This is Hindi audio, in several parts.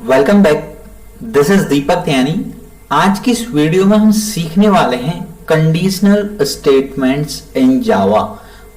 वेलकम बैक, दिस इज दीपक त्यानी। आज की इस वीडियो में हम सीखने वाले हैं कंडीशनल स्टेटमेंट्स इन जावा।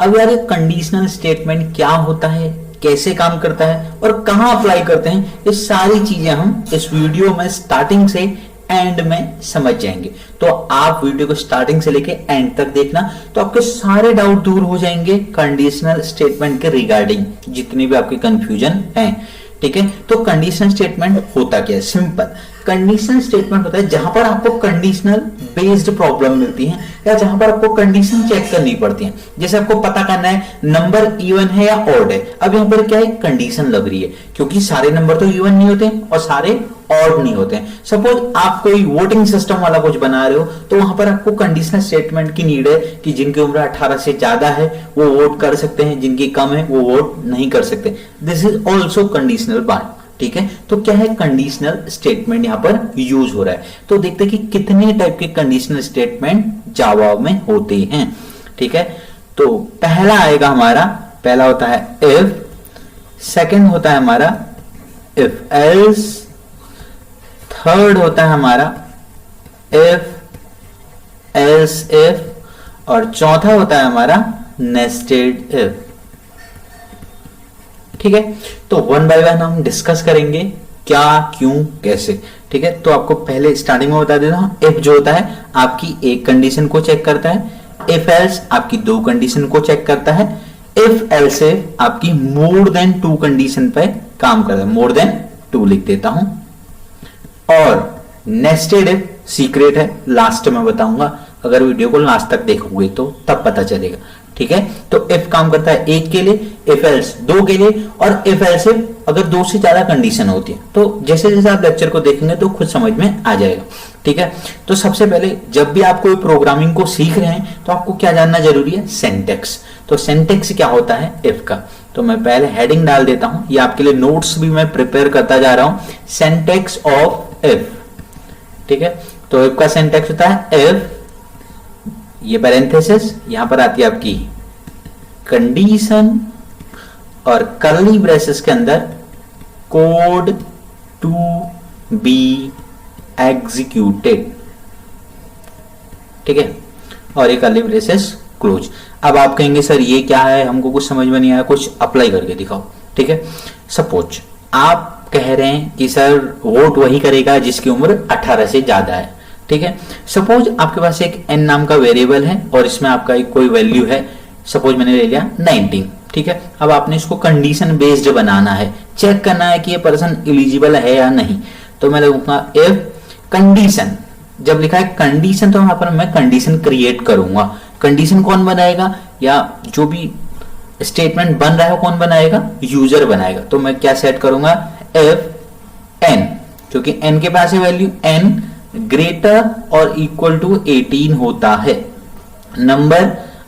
अब यार कंडीशनल स्टेटमेंट क्या होता है, कैसे काम करता है और कहां अप्लाई करते हैं, ये सारी चीजें हम इस वीडियो में स्टार्टिंग से एंड में समझ जाएंगे। तो आप वीडियो को स्टार्टिंग से लेके एंड तक देखना, तो आपके सारे डाउट दूर हो जाएंगे कंडीशनल स्टेटमेंट के रिगार्डिंग, जितने भी आपके कंफ्यूजन हैं। ठीक है, तो कंडीशनल स्टेटमेंट होता क्या है? सिंपल, कंडीशनल स्टेटमेंट होता है जहां पर आपको कंडीशनल बेस्ड प्रॉब्लम मिलती है या जहां पर आपको कंडीशन चेक करनी पड़ती है। जैसे आपको पता करना है नंबर इवन है या ऑड है। अब यहां पर क्या है, कंडीशन लग रही है, क्योंकि सारे नंबर तो इवन नहीं होते और सारे ऑड नहीं होते हैं। सपोज आप कोई वोटिंग सिस्टम वाला कुछ बना रहे हो, तो वहां पर आपको कंडीशनल स्टेटमेंट की नीड है कि जिनकी उम्र 18 से ज्यादा है वो वोट कर सकते हैं, जिनकी कम है वो वोट नहीं कर सकते। This is also conditional part. ठीक है, तो क्या है, कंडीशनल स्टेटमेंट यहां पर यूज हो रहा है। तो देखते हैं कि कितने टाइप के कंडीशनल स्टेटमेंट जावा में होते हैं। ठीक है, तो पहला आएगा हमारा, पहला होता है इफ, सेकंड होता है हमारा इफ एल्स, थर्ड होता है हमारा इफ एल्स इफ, और चौथा होता है हमारा नेस्टेड इफ। ठीक है, तो वन बाय वन हम डिस्कस करेंगे क्या, क्यों, कैसे। ठीक है, तो आपको पहले स्टार्टिंग में बता देता हूं, इफ जो होता है आपकी एक कंडीशन को चेक करता है, इफ एल्स आपकी दो कंडीशन को चेक करता है, इफ एल्स इफ आपकी मोर देन टू कंडीशन पे काम करता है। मोर देन टू लिख देता हूं, और नेस्टेड इफ सीक्रेट है, लास्ट में बताऊंगा। अगर वीडियो को लास्ट तक देखोगे तो तब पता चलेगा। ठीक है, तो इफ काम करता है एक के लिए, इफ एल्स दो के लिए, और इफ एल्स इफ अगर दो से ज्यादा कंडीशन होती है। तो जैसे जैसे आप लेक्चर को देखेंगे तो खुद समझ में आ जाएगा। ठीक है, तो सबसे पहले जब भी आप कोई प्रोग्रामिंग को सीख रहे हैं तो आपको क्या जानना जरूरी है, सिंटैक्स। तो सिंटैक्स क्या होता है इफ का, तो मैं पहले हेडिंग डाल देता हूं, ये आपके लिए नोट्स भी मैं प्रिपेयर करता जा रहा हूं, सिंटैक्स ऑफ इफ। ठीक है, तो इफ का सिंटैक्स होता है इफ, ये पैरेंथेसिस, यहां पर आती है आपकी कंडीशन, और कर्ली ब्रेसेस के अंदर कोड टू बी एग्जीक्यूटेड। ठीक है, और ये कर्ली ब्रेसेस क्लोज। अब आप कहेंगे सर ये क्या है, हमको कुछ समझ में नहीं आया, कुछ अप्लाई करके दिखाओ। ठीक है, सपोज आप कह रहे हैं कि सर वोट वही करेगा जिसकी उम्र 18 से ज्यादा है। ठीक है, सपोज आपके पास एक n नाम का वेरिएबल है और इसमें आपका एक कोई वैल्यू है, सपोज मैंने ले लिया 19। ठीक है, अब आपने इसको कंडीशन बेस्ड बनाना है, चेक करना है कि ये पर्सन एलिजिबल है या नहीं। तो मैं लिखूंगा इफ कंडीशन, जब लिखा है कंडीशन तो वहां पर मैं कंडीशन क्रिएट करूंगा। कंडीशन कौन बनाएगा, या जो भी स्टेटमेंट बन रहा है कौन बनाएगा, यूजर बनाएगा। तो मैं क्या सेट करूंगा, इफ n, क्योंकि n के पास है वैल्यू, n ग्रेटर और इक्वल टू 18 होता है, नंबर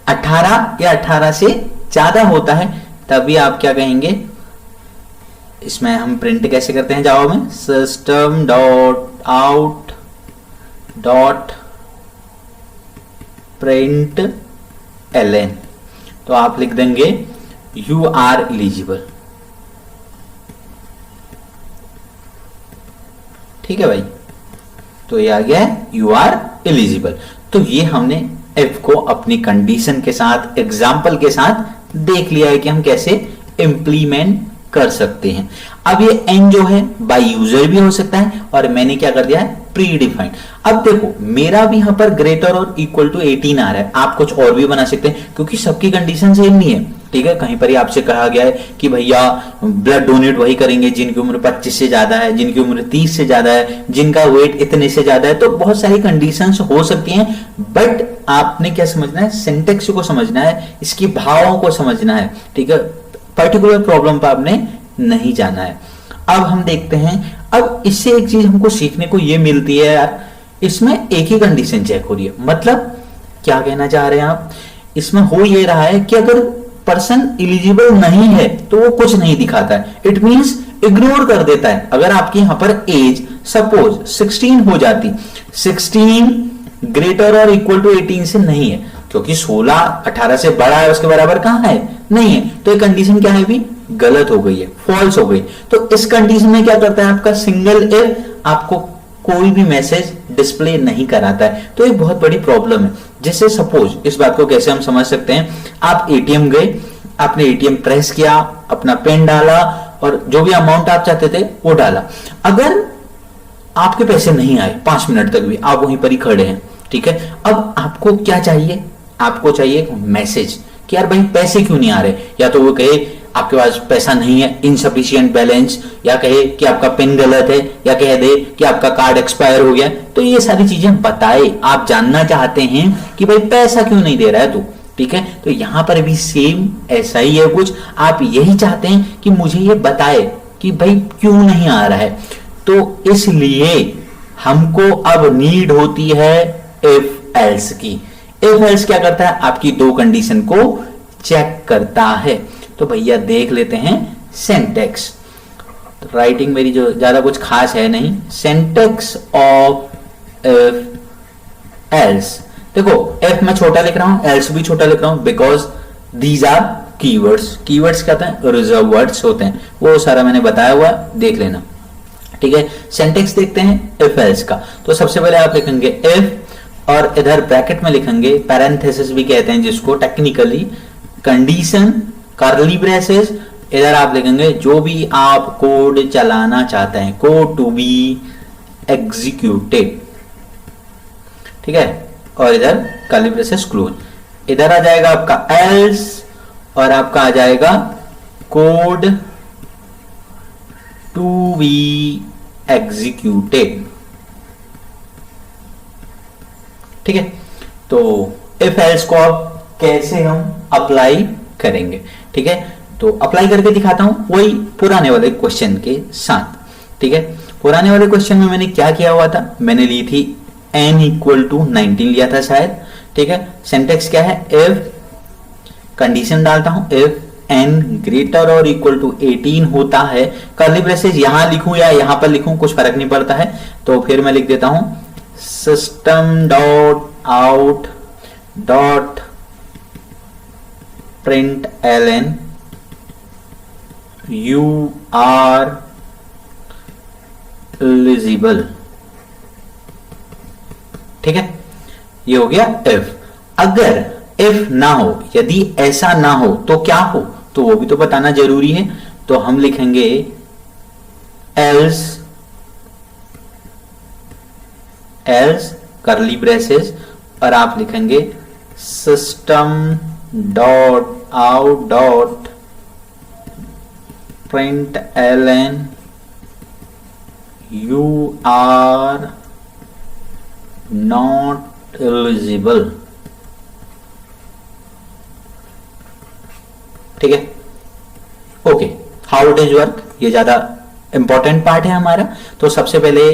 18 या 18 से ज्यादा होता है, तभी आप क्या कहेंगे, इसमें हम प्रिंट कैसे करते हैं जावा में, system dot out dot print ln। तो आप लिख देंगे यू आर एलिजिबल। ठीक है भाई, तो ये आ गया है यू आर एलिजिबल। तो ये हमने इफ को अपनी कंडीशन के साथ, एग्जाम्पल के साथ देख लिया है कि हम कैसे इंप्लीमेंट कर सकते हैं। अब ये n जो है बाय यूजर भी हो सकता है, और मैंने क्या कर दिया है, प्री डिफाइंड। अब देखो मेरा भी यहां पर ग्रेटर और इक्वल टू 18 आ रहा है, आप कुछ और भी बना सकते हैं क्योंकि सबकी कंडीशन सेम नहीं है। ठीक है, कहीं पर ही आपसे कहा गया है कि भैया ब्लड डोनेट वही करेंगे जिनकी उम्र 25 से ज्यादा है, जिनकी उम्र 30 से ज्यादा है, जिनका वेट इतने से ज्यादा है। तो बहुत सारी कंडीशंस हो सकती हैं, बट आपने क्या समझना है, सिंटैक्स को समझना है, इसकी भावों को समझना है। ठीक है, पर्टिकुलर प्रॉब्लम पर आपने नहीं जाना है। अब हम देखते हैं, अब इससे एक चीज हमको सीखने को ये मिलती है यार, इसमें एक ही कंडीशन चेक हो रही है। मतलब क्या कहना चाह रहे हैं आप, इसमें हो ये रहा है कि अगर पर्सन एलिजिबल नहीं है तो वो कुछ नहीं दिखाता है, इट मींस इग्नोर कर देता है। अगर आपकी यहां पर एज सपोज 16 हो जाती, 16 ग्रेटर और इक्वल टू 18 से नहीं है, क्योंकि 16 18 से बड़ा है, उसके बराबर कहां है, नहीं है, तो ये कंडीशन क्या है भी गलत हो गई है, फॉल्स हो गई। तो इस कंडीशन में क्या करता है आपका सिंगल इफ आपको कोई भी मैसेज डिस्प्ले नहीं कराता है, तो एक बहुत बड़ी प्रॉब्लम है। जैसे सपोज इस बात को कैसे हम समझ सकते हैं, आप एटीएम गए, आपने एटीएम प्रेस किया, अपना पिन डाला और जो भी अमाउंट आप चाहते थे वो डाला। अगर आपके पैसे नहीं आए 5 मिनट तक भी, आप वहीं पर ही खड़े हैं, ठीक है, अब आपको क्या चाहिए, आपको चाहिए एक मैसेज कि यार भाई पैसे क्यों नहीं आ रहे, या तो वो कहे आपके पास पैसा नहीं है, इनसफिशिएंट बैलेंस, या कहे कि आपका पिन गलत है, या कह दे कि आपका कार्ड एक्सपायर हो गया। तो ये सारी चीजें बताए, आप जानना चाहते हैं कि भाई पैसा क्यों नहीं दे रहा है तू, ठीक है। तो यहां पर भी सेम ऐसा ही है कुछ, आप यही चाहते हैं कि मुझे ये बताए कि भाई क्यों नहीं आ रहा है। तो इसलिए हमको अब नीड होती है इफ एल्स की। इफ एल्स क्या करता है, आपकी दो कंडीशन को चेक करता है। तो भैया देख लेते हैं सिंटैक्स। तो राइटिंग मेरी जो ज्यादा कुछ खास है नहीं, सिंटैक्स ऑफ इफ एल्स। देखो इफ मैं छोटा लिख रहा हूं, एल्स भी छोटा लिख रहा हूं, because these are keywords. Keywords क्या होते हैं, रिजर्व वर्ड्स होते हैं, वो सारा मैंने बताया हुआ, देख लेना, ठीक है। सिंटैक्स देखते हैं इफ एल्स का। तो सबसे पहले आप लिखेंगे इफ और इधर ब्रैकेट में लिखेंगे, पैरेंथेसिस भी कहते हैं जिसको टेक्निकली, कंडीशन, कर्ली ब्रेसेस, इधर आप लिखेंगे जो भी आप कोड चलाना चाहते हैं, कोड टू बी एग्जीक्यूटेड, ठीक है, और इधर कर्ली ब्रेसेस क्लोज। इधर आ जाएगा आपका एल्स और आपका आ जाएगा कोड टू बी एग्जीक्यूटेड, ठीक है। तो इफ एल्स को अब कैसे हम अप्लाई करेंगे, ठीक है। तो अप्लाई करके दिखाता हूं वही पुराने वाले क्वेश्चन के साथ, ठीक है। पुराने वाले क्वेश्चन में मैंने क्या किया हुआ था, मैंने ली थी n इक्वल टू 19 लिया था शायद, ठीक है। सिंटैक्स क्या है, इफ कंडीशन डालता हूं, इफ n ग्रेटर और इक्वल टू 18 होता है, कर्ली ब्रेसेस यहां लिखूं या यहां पर लिखूं कुछ फर्क नहीं पड़ता है, तो फिर मैं लिख देता हूं system dot out dot print ln you are eligible, ठीक है। ये हो गया इफ। अगर इफ ना हो, यदि ऐसा ना हो तो क्या हो, तो वो भी तो बताना जरूरी है। तो हम लिखेंगे एल्स, एल्स कर्ली ब्रेसेस और आप लिखेंगे system dot out dot print ln you are not eligible, ठीक है। Okay, how it is work, ये ज्यादा इंपॉर्टेंट पार्ट है हमारा। तो सबसे पहले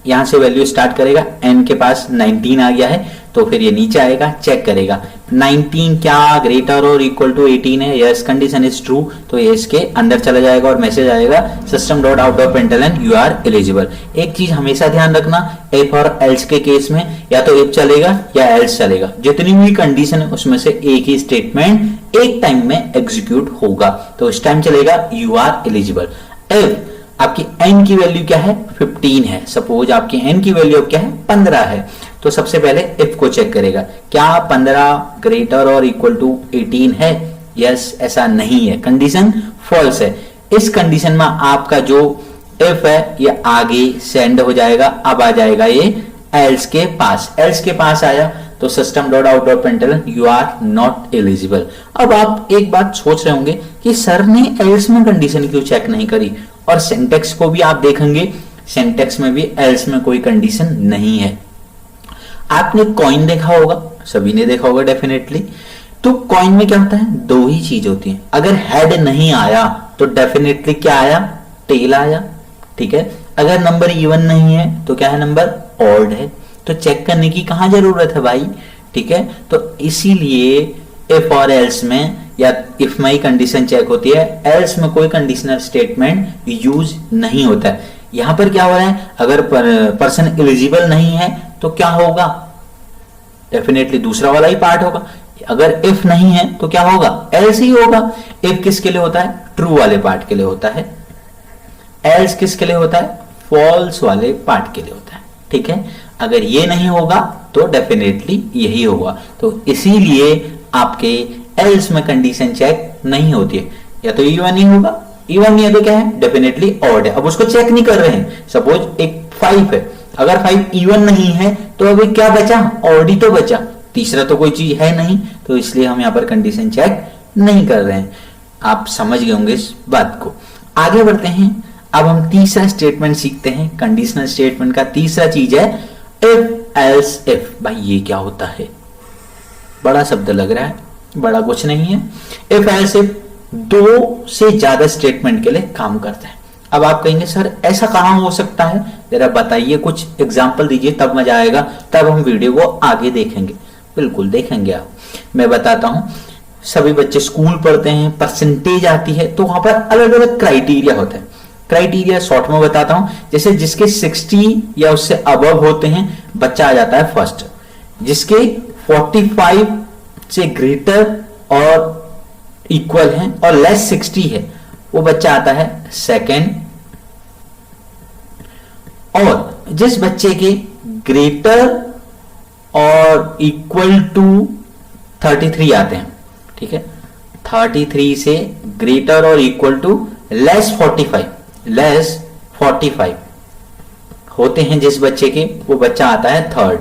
यहां से वैल्यू स्टार्ट करेगा, n के पास 19 आ गया है, तो फिर ये नीचे आएगा, चेक करेगा 19 क्या ग्रेटर और इक्वल टू 18 है, यस कंडीशन इज ट्रू, तो ये इसके अंदर चला जाएगा और मैसेज आएगा system dot out of println you are eligible. एक चीज हमेशा ध्यान रखना, इफ और एल्स के केस में या तो इफ चलेगा या एल्स चलेगा, जितनी भी कंडीशन है उसमें से एक ही स्टेटमेंट एक टाइम में एग्जीक्यूट होगा, तो इस टाइम चलेगा यू आर एलिजिबल। इफ आपकी n की वैल्यू क्या है, 15 है, सपोज आपकी n की वैल्यू क्या है, 15 है, तो सबसे पहले इफ को चेक करेगा, क्या 15 ग्रेटर और इक्वल टू 18 है, यस ऐसा नहीं है, कंडीशन फॉल्स है। इस कंडीशन में आपका जो इफ है ये आगे सेंड हो जाएगा, अब आ जाएगा ये एल्स के पास, एल्स के पास आया तो system dot out dot println you are not eligible. अब आप एक बात सोच रहे होंगे कि सर ने एल्स में कंडीशन क्यों चेक नहीं करी, और सिंटैक्स को भी आप देखेंगे, सिंटैक्स में भी एल्स में कोई कंडीशन नहीं है। आपने कॉइन देखा होगा, सभी ने देखा होगा डेफिनेटली। तो कॉइन में क्या होता है, दो ही चीज होती है, अगर हेड नहीं आया तो डेफिनेटली क्या आया, टेल आया, ठीक है। अगर नंबर इवन नहीं है तो क्या है, नंबर ऑड है, तो चेक करने की कहां जरूरत है भाई, ठीक है। तो इसीलिए इफ और एल्स में या इफ में ही कंडीशन चेक होती है, एल्स में कोई कंडीशनल स्टेटमेंट यूज नहीं होता है। यहां पर क्या हो रहा है, अगर पर्सन एलिजिबल नहीं है तो क्या होगा, डेफिनेटली दूसरा वाला ही पार्ट होगा, अगर इफ नहीं है तो क्या होगा, एल्स ही होगा। इफ किसके लिए होता है, ट्रू वाले पार्ट के लिए होता है। एल्स किसके लिए होता है, फॉल्स वाले पार्ट के लिए होता है। ठीक है, अगर ये नहीं होगा तो डेफिनेटली यही होगा। तो इसीलिए आपके एल्स में कंडीशन चेक नहीं होती है। या तो इवन ही होगा, इवन नहीं है तो क्या है, डेफिनेटली ऑड है। अब उसको चेक नहीं कर रहे हैं। सपोज एक 5 है, अगर 5 इवन नहीं है तो अभी क्या बचा, ऑड ही तो बचा, तीसरा तो कोई चीज है नहीं, तो इसलिए हम यहां पर कंडीशन चेक नहीं कर रहे हैं। आप समझ गए होंगे इस बात को। आगे बढ़ते हैं, अब हम तीसरा स्टेटमेंट सीखते हैं। कंडीशनल स्टेटमेंट का तीसरा चीज है इफ एल्स इफ। भाई ये क्या होता है, बड़ा शब्द लग रहा है, बड़ा कुछ नहीं है। इफ एल्स इफ 2 से ज्यादा स्टेटमेंट के लिए काम करता है। अब आप कहेंगे सर ऐसा कहां हो सकता है, जरा बताइए, कुछ एग्जांपल दीजिए, तब मजा आएगा, तब हम वीडियो को आगे देखेंगे। बिल्कुल देखेंगे आप, मैं बताता हूं। सभी बच्चे स्कूल पढ़ते हैं, परसेंटेज आती है, तो वहां पर अलग अलग क्राइटेरिया होता है। क्राइटेरिया शॉर्ट में बताता हूं, जैसे जिसके 60 या उससे अबव होते हैं बच्चा आ जाता है फर्स्ट, जिसके 45 से ग्रेटर और इक्वल है और लेस 60 है वो बच्चा आता है सेकंड, और जिस बच्चे के ग्रेटर और इक्वल टू 33 आते हैं, ठीक है, 33 से ग्रेटर और इक्वल टू लेस 45 होते हैं जिस बच्चे के, वो बच्चा आता है थर्ड,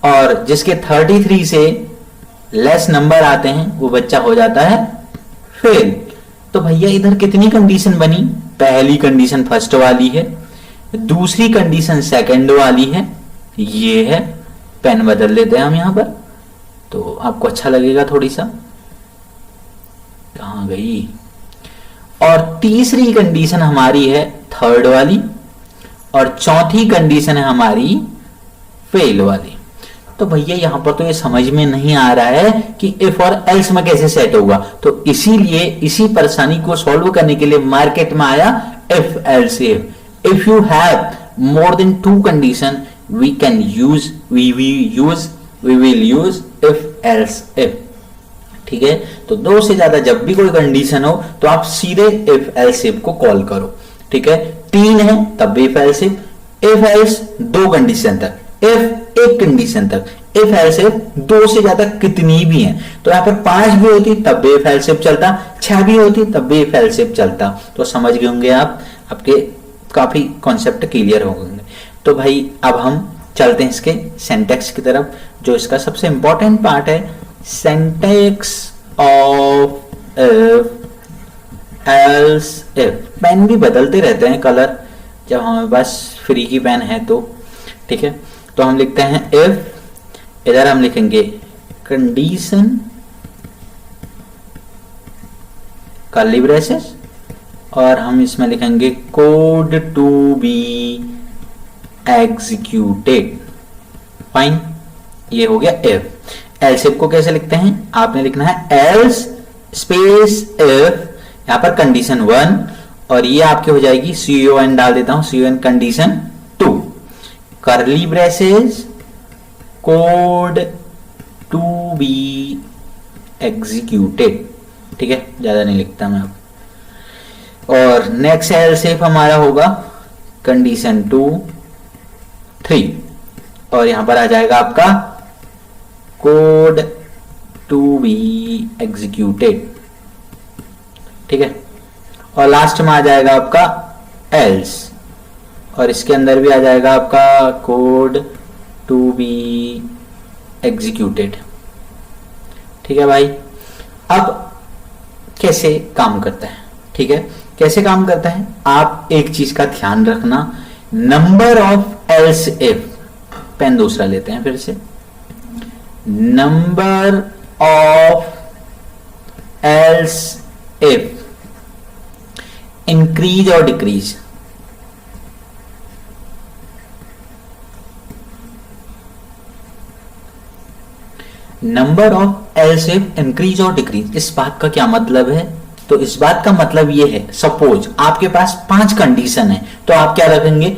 और जिसके 33 से लेस नंबर आते हैं वो बच्चा हो जाता है फेल। तो भैया इधर कितनी कंडीशन बनी, पहली कंडीशन फर्स्ट वाली है, दूसरी कंडीशन सेकंड वाली है, ये है, पेन बदल लेते हैं हम यहां पर तो आपको अच्छा लगेगा थोड़ी सा, कहां गई, और तीसरी कंडीशन हमारी है थर्ड वाली, और चौथी कंडीशन है हमारी फेल वाली। तो भैया यहां पर तो ये समझ में नहीं आ रहा है कि इफ और एल्स में कैसे सेट होगा, तो इसीलिए इसी परेशानी को सॉल्व करने के लिए मार्केट में आया if else if. If you have more than 2 condition we will use if else if. ठीक है, तो 2 से ज्यादा जब भी कोई कंडीशन हो तो आप सीधे इफ एल्स इफ को कॉल करो। ठीक है, 3 है तब भी इफ एल्स 2 कंडीशन तक, इफ 1 कंडीशन तक, इफ एल्स इफ 2 से ज्यादा कितनी भी हैं, तो यहां पर 5 भी होती तब भी इफ एल्स इफ चलता, 6 भी होती तब भी इफ एल्स इफ चलता। तो समझ गए होंगे आप, आपके काफी कॉन्सेप्ट क्लियर हो गए। तो भाई अब हम चलते हैं इसके सिंटैक्स की तरफ, जो इसका सबसे इंपॉर्टेंट पार्ट है, syntax of if else if. Pen भी बदलते रहते हैं कलर जब हमें बस फ्री की पेन है तो, ठीक है। तो हम लिखते हैं इफ, इधर हम लिखेंगे कंडीशन कर्ली ब्रेसेस, और हम इसमें लिखेंगे code to be executed. Fine, ये हो गया इफ। एल्स इफ को कैसे लिखते हैं, आपने लिखना है एल्स स्पेस इफ, यहां पर कंडीशन 1, और ये आपकी हो जाएगी CON डाल देता हूं, CON condition 2, curly braces code to be executed. ठीक है, ज्यादा नहीं लिखता मैं अब। और नेक्स्ट एल्स इफ हमारा होगा कंडीशन 2, 3, और यहां पर आ जाएगा आपका कोड टू बी एग्जीक्यूटेड। ठीक है, और लास्ट में आ जाएगा आपका एल्स, और इसके अंदर भी आ जाएगा आपका कोड टू बी एग्जीक्यूटेड। ठीक है भाई, अब कैसे काम करता है, ठीक है, कैसे काम करता है, आप एक चीज का ध्यान रखना, number of else if, pen दूसरा लेते हैं फिर से, number of else if increase और decrease, number of else if increase और डिक्रीज, इस बात का क्या मतलब है, तो इस बात का मतलब ये है, सपोज आपके पास 5 कंडीशन है, तो आप क्या रखेंगे,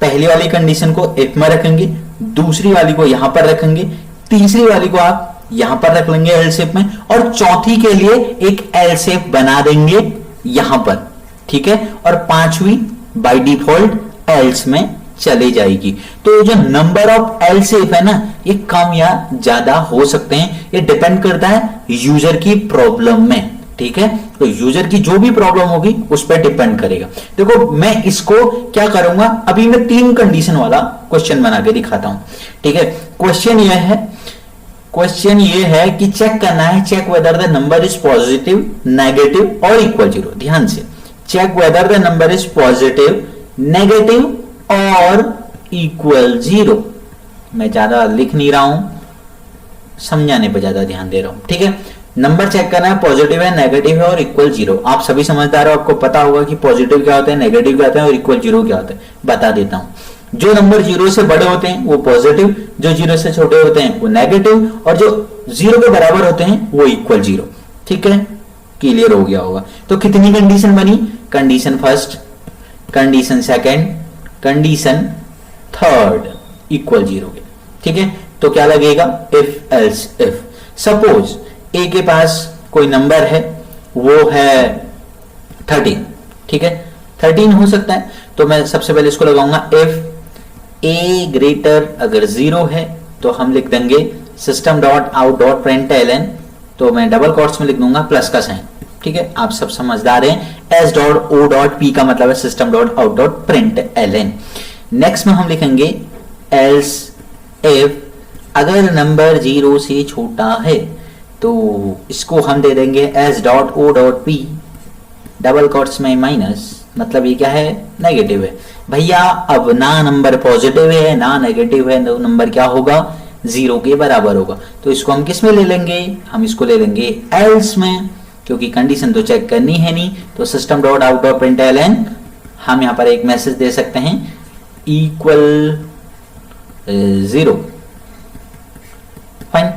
पहली वाली कंडीशन को इफ में रखेंगे, दूसरी वाली को यहां पर रखेंगे, तीसरी वाली को आप यहां पर रख लेंगे एल शेप में, और चौथी के लिए एक एल शेप बना देंगे यहां पर, ठीक है, और पांचवी बाय डिफॉल्ट एल्स में चली जाएगी। तो जो नंबर ऑफ एल शेप है ना, ये कम या ज्यादा हो सकते हैं, ये डिपेंड करता है यूजर की प्रॉब्लम में, ठीक है। तो यूजर की जो भी प्रॉब्लम होगी उस पर डिपेंड करेगा। देखो मैं इसको क्या करूंगा, अभी मैं 3 कंडीशन वाला क्वेश्चन बना के दिखाता हूं, ठीक है। क्वेश्चन ये है कि चेक करना है, check whether the number is positive, negative और इक्वल 0। ध्यान से, check whether the number is positive, negative और इक्वल 0। मैं ज्यादा लिख नहीं रहा हूं, समझाने पर ज्यादा ध्यान दे रहा हूं, ठीक है। नंबर चेक करना है, पॉजिटिव है, नेगेटिव है और इक्वल 0। आप सभी समझदार हो, आपको पता होगा कि पॉजिटिव क्या होता है, नेगेटिव क्या होता है और इक्वल 0 क्या होता है। बता देता हूं, जो नंबर 0 से बड़े होते हैं वो पॉजिटिव, जो 0 से छोटे होते हैं वो नेगेटिव, और जो 0 के बराबर होते हैं वो इक्वल 0। ठीक है, क्लियर हो गया होगा। तो कितनी कंडीशन बनी, condition first, condition second, condition third equal 0 के। ठीक है, तो क्या लगेगा, इफ एल्स इफ। सपोज ए के पास कोई नंबर है, वो है 13, ठीक है, 13 हो सकता है। तो मैं सबसे पहले इसको लगाऊंगा, इफ ए ग्रेटर अगर 0 है तो हम लिख देंगे system dot out dot println, तो मैं डबल कोट्स में लिख दूंगा प्लस का साइन। ठीक है, आप सब समझदार हैं। S dot O dot P का मतलब है system dot out dot println. Next में हम लिखेंगे एल्स इफ अगर नंबर 0 से छोटा है तो इसको हम दे देंगे S dot O dot P double quotes में माइनस, मतलब ये क्या है, नेगेटिव है। भैया अब ना नंबर पॉजिटिव है ना नेगेटिव है, तो नंबर क्या होगा, 0 के बराबर होगा। तो इसको हम किस में ले लेंगे, हम इसको ले लेंगे एल्स में, क्योंकि कंडीशन तो चेक करनी है नहीं। तो system dot out dot println, हम यहां पर एक मैसेज दे सकते हैं इक्वल 0। फाइन,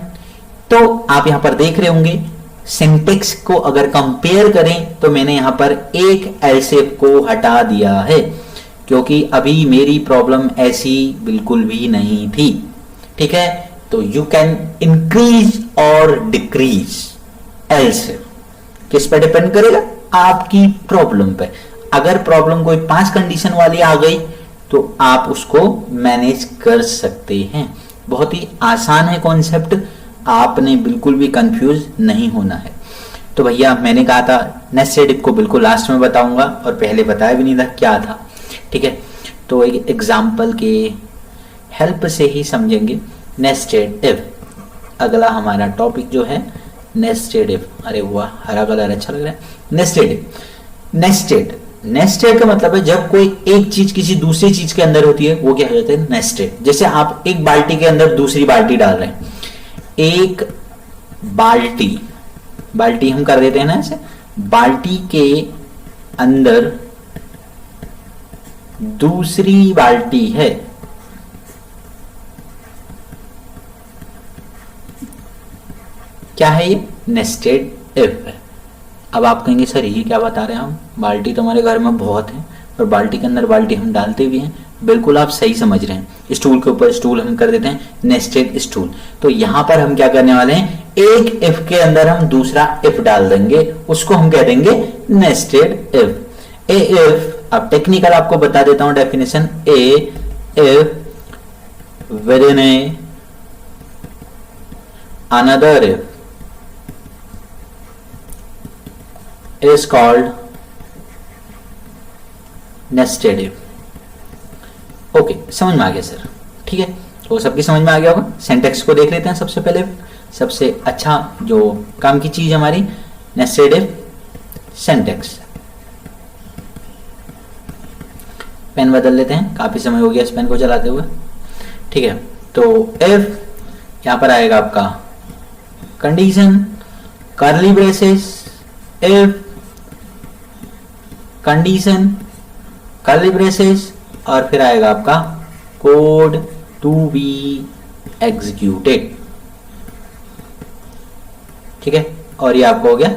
तो आप यहां पर देख रहे होंगे सिंटेक्स को अगर कंपेयर करें तो मैंने यहां पर एक एल शेप को हटा दिया है, क्योंकि अभी मेरी प्रॉब्लम ऐसी बिल्कुल भी नहीं थी। ठीक है, तो यू कैन इंक्रीज और डिक्रीज एल शेप, किस पे डिपेंड करेगा, आपकी प्रॉब्लम पे। अगर प्रॉब्लम कोई 5 कंडीशन वाली आ गई तो आप उसको मैनेज कर सकते हैं। बहुत ही आसान है कॉन्सेप्ट, आपने बिल्कुल भी कंफ्यूज नहीं होना है। तो भैया मैंने कहा था नेस्टेड इफ को बिल्कुल लास्ट में बताऊंगा, और पहले बताया भी नहीं था क्या था। ठीक है, तो एक एग्जांपल के हेल्प से ही समझेंगे नेस्टेड इफ। अगला हमारा टॉपिक जो है नेस्टेड इफ। अरे वाह, हरा कलर अच्छा लग रहा है। नेस्टेड इफ, नेस्टेड का मतलब है जब कोई एक चीज किसी दूसरी चीज के अंदर होती है वो क्या हो जाता है, नेस्टेड। जैसे आप एक बाल्टी के अंदर दूसरी बाल्टी डाल रहे हैं, एक बाल्टी हम कर देते हैं ना ऐसे, बाल्टी के अंदर दूसरी बाल्टी है, क्या है ये, नेस्टेड इफ है। अब आप कहेंगे सर ये क्या बता रहे हैं हम, बाल्टी तो हमारे घर में बहुत है और बाल्टी के अंदर बाल्टी हम डालते भी हैं। बिल्कुल आप सही समझ रहे हैं, स्टूल के ऊपर स्टूल हम कर देते हैं नेस्टेड स्टूल। तो यहां पर हम क्या करने वाले हैं, एक इफ के अंदर हम दूसरा इफ डाल देंगे, उसको हम कह देंगे नेस्टेड इफ। ए इफ, अब टेक्निकल आपको बता देता हूं definition, A if with in a another if is called nested if। Okay, समझ में आ गया सर, ठीक है, तो सबकी समझ में आ गया होगा। सिंटैक्स को देख लेते हैं सबसे पहले। सबसे अच्छा जो काम की चीज हमारी नेस्टेड इफ सिंटैक्स। पेन बदल लेते हैं, काफी समय हो गया इस पेन को चलाते हुए। ठीक है, तो इफ यहां पर आएगा आपका condition, curly braces, if condition, curly braces, और फिर आएगा आपका कोड टू बी एग्जीक्यूटेड। ठीक है, और ये आपको हो गया।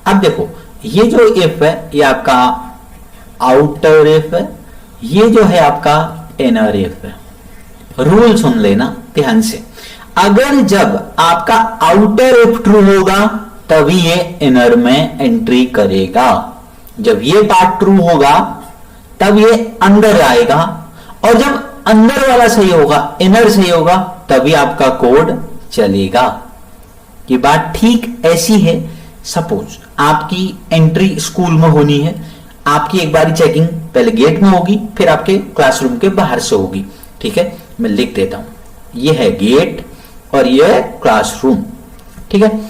अब देखो ये जो इफ है ये आपका आउटर इफ है, ये जो है आपका इनर इफ है। रूल सुन लेना ध्यान से। अगर जब आपका आउटर इफ ट्रू होगा तभी ये इनर में एंट्री करेगा। जब ये पार्ट ट्रू होगा तब ये अंदर आएगा, और जब अंदर वाला सही होगा, इनर सही होगा, तभी आपका कोड चलेगा। ये बात ठीक ऐसी है, सपोज आपकी एंट्री स्कूल में होनी है, आपकी एक बारी चेकिंग पहले गेट में होगी, फिर आपके क्लासरूम के बाहर से होगी। ठीक है, मैं लिख देता हूं, ये है गेट और ये है क्लासरूम। ठीक है,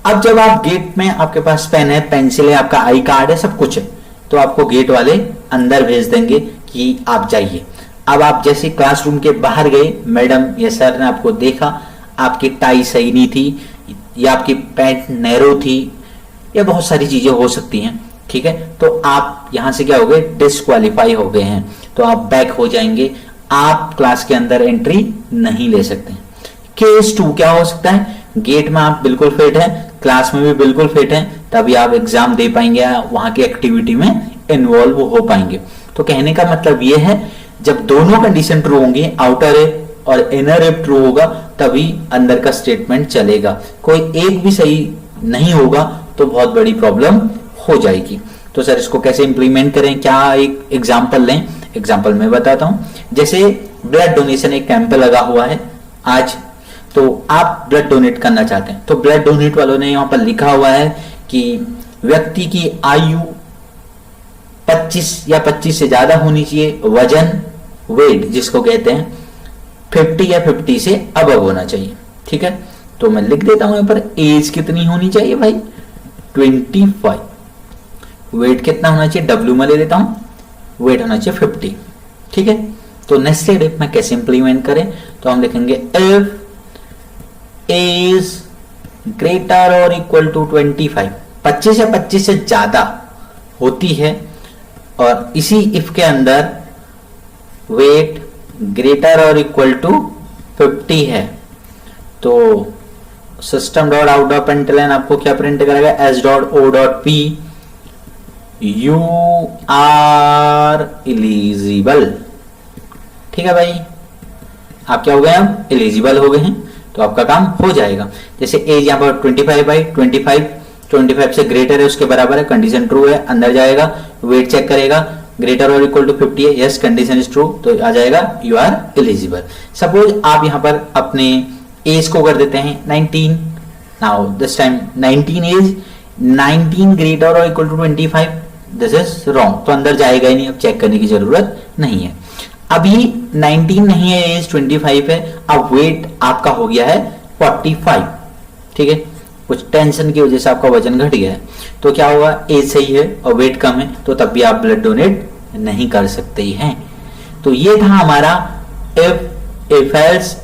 अब जब आप गेट में, आपके पास पेन है, पेंसिल है, आपका आई कार्ड है, सब कुछ है, तो आपको गेट वाले अंदर भेज देंगे कि आप जाइए। अब आप जैसे क्लासरूम के बाहर गए, मैडम या सर ने आपको देखा, आपकी टाई सही नहीं थी, या आपकी पैंट नैरो थी, या बहुत सारी चीजें हो सकती हैं। ठीक है, तो आप यहां से क्या हो गए, डिस्क्वालीफाई हो गए हैं, तो आप बैक हो जाएंगे, आप क्लास के अंदर एंट्री नहीं ले सकते। केस 2 क्या हो सकता है, गेट में आप बिल्कुल फिट हैं, क्लास में भी बिल्कुल फिट हैं, तभी आप एग्जाम दे पाएंगे, वहां की एक्टिविटी में इन्वॉल्व हो पाएंगे। तो कहने का मतलब यह है, जब दोनों कंडीशन ट्रू होंगी, आउटर इफ और इनर इफ ट्रू होगा, तभी अंदर का स्टेटमेंट चलेगा। कोई एक भी सही नहीं होगा तो बहुत बड़ी प्रॉब्लम हो जाएगी। तो सर इसको कैसे इंप्लीमेंट करें, क्या एक एग्जांपल लें? एग्जांपल मैं बताता हूं। जैसे ब्लड डोनेशन एक कैंप लगा हुआ है आज, तो आप ब्लड डोनेट करना चाहते हैं, तो ब्लड डोनेट वालों ने यहां पर लिखा हुआ है कि व्यक्ति की आयु 25 या 25 से ज्यादा होनी चाहिए, वजन वेट जिसको कहते हैं 50 या 50 से अबव होना चाहिए। ठीक है, तो मैं लिख देता हूं यहां पर, एज कितनी होनी चाहिए भाई, 25। वेट कितना होना चाहिए, डब्ल्यू में ले लेता हूं, वेट होना चाहिए 50। ठीक है, तो नेस्टेड इफ में कैसे इंप्लीमेंट करें, तो हम लिखेंगे इफ एज ग्रेटर और इक्वल टू 25, 25 या 25 से ज्यादा होती है, और इसी इफ के अंदर वेट ग्रेटर और इक्वल टू 50 है, तो system dot out of println आपको क्या प्रिंट करेगा, S dot O dot P, you are eligible. ठीक है भाई, आप क्या हो गए, अब एलिजिबल हो गए हैं, तो आपका काम हो जाएगा। जैसे एज यहाँ पर 25 से ग्रेटर है, उसके बराबर है, कंडीशन ट्रू है, अंदर जाएगा, वेट चेक करेगा, ग्रेटर और इक्वल टू 50 है, यस कंडीशन इज ट्रू, तो आ जाएगा यू आर एलिजिबल। सपोज आप यहाँ पर अपने एज को कर देते हैं 19, now this time 19 age, 19 greater और equal to 25, this is wrong, तो अंदर जाएगा ही नहीं, अब चेक करने की जरूरत नहीं है। अभी 19 नहीं है, एज 25 है, अब वेट आपका हो गया है 45। ठीक है, कुछ टेंशन की वजह से आपका वजन घट गया है, तो क्या होगा, एज सही है और वेट कम है, तो तब भी आप ब्लड डोनेट नहीं कर सकते हैं। तो ये था हमारा इफ एल्स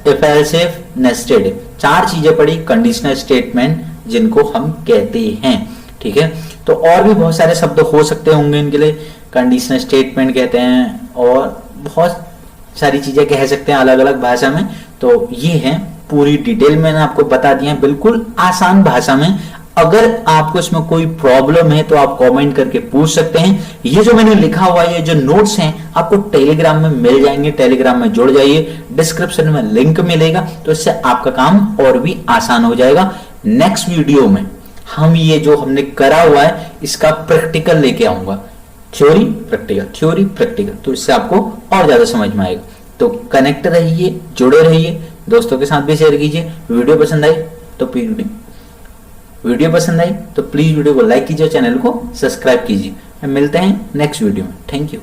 इफ नेस्टेड। 4 चीजें पड़ी कंडीशनल स्टेटमेंट जिनको हम कहते हैं। ठीक है, तो और भी बहुत सारे शब्द हो सकते होंगे इनके लिए, कंडीशनल स्टेटमेंट कहते हैं, और बहुत सारी चीजें कह सकते हैं अलग अलग भाषा में। तो ये है पूरी डिटेल मैंने आपको बता दिया, बिल्कुल आसान भाषा में। अगर आपको इसमें कोई प्रॉब्लम है तो आप कमेंट करके पूछ सकते हैं। ये जो मैंने लिखा हुआ है, ये जो नोट्स हैं, आपको टेलीग्राम में मिल जाएंगे, टेलीग्राम में जुड़ जाइए, डिस्क्रिप्शन में लिंक मिलेगा, तो इससे आपका काम और भी आसान हो जाएगा। नेक्स्ट वीडियो में हम ये जो हमने करा हुआ है इसका प्रैक्टिकल लेके आऊंगा, थ्योरी प्रैक्टिकल, तो इससे आपको और ज्यादा समझ में आएगा। तो कनेक्ट रहिए, जुड़े रहिए, दोस्तों के साथ भी शेयर कीजिए। वीडियो पसंद आई तो प्लीज वीडियो को लाइक कीजिए, चैनल को सब्सक्राइब कीजिए। मिलते हैं नेक्स्ट वीडियो में। Thank you.